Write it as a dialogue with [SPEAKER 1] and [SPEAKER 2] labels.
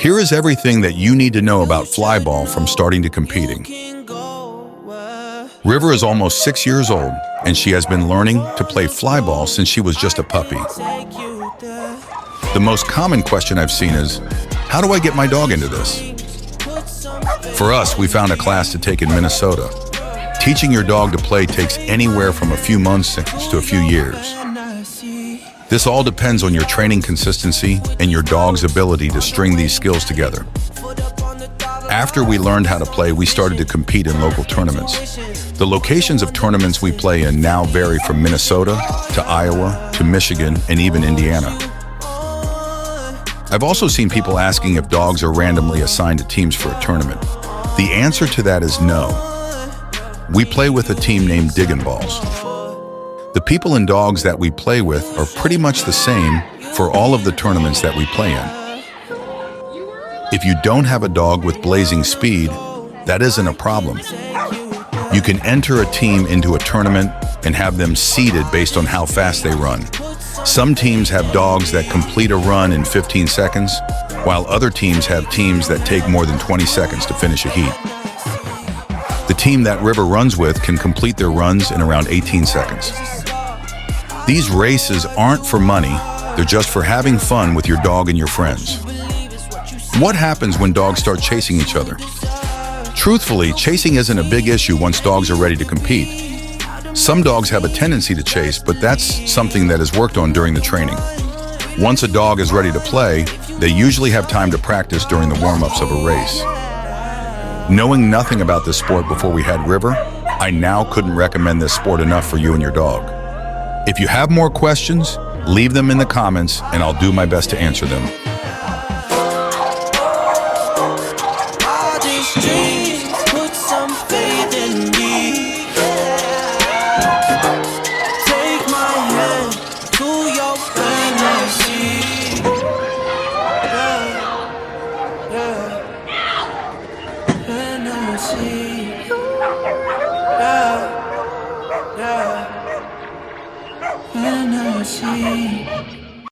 [SPEAKER 1] Here is everything that you need to know about flyball from starting to competing. River is almost 6 years old, and she has been learning to play flyball since she was just a puppy. The most common question I've seen is, how do I get my dog into this? For us, we found a class to take in Minnesota. Teaching your dog to play takes anywhere from a few months to a few years. This all depends on your training consistency and your dog's ability to string these skills together. After we learned how to play, we started to compete in local tournaments. The locations of tournaments we play in now vary from Minnesota to Iowa to Michigan and even Indiana. I've also seen people asking if dogs are randomly assigned to teams for a tournament. The answer to that is no. We play with a team named Diggin' Balls. The people and dogs that we play with are pretty much the same for all of the tournaments that we play in. If you don't have a dog with blazing speed, that isn't a problem. You can enter a team into a tournament and have them seeded based on how fast they run. Some teams have dogs that complete a run in 15 seconds, while other teams have teams that take more than 20 seconds to finish a heat. The team that River runs with can complete their runs in around 18 seconds. These races aren't for money, they're just for having fun with your dog and your friends. What happens when dogs start chasing each other? Truthfully, chasing isn't a big issue once dogs are ready to compete. Some dogs have a tendency to chase, but that's something that is worked on during the training. Once a dog is ready to play, they usually have time to practice during the warm-ups of a race. Knowing nothing about this sport before we had River, I now couldn't recommend this sport enough for you and your dog. If you have more questions, leave them in the comments and I'll do my best to answer them.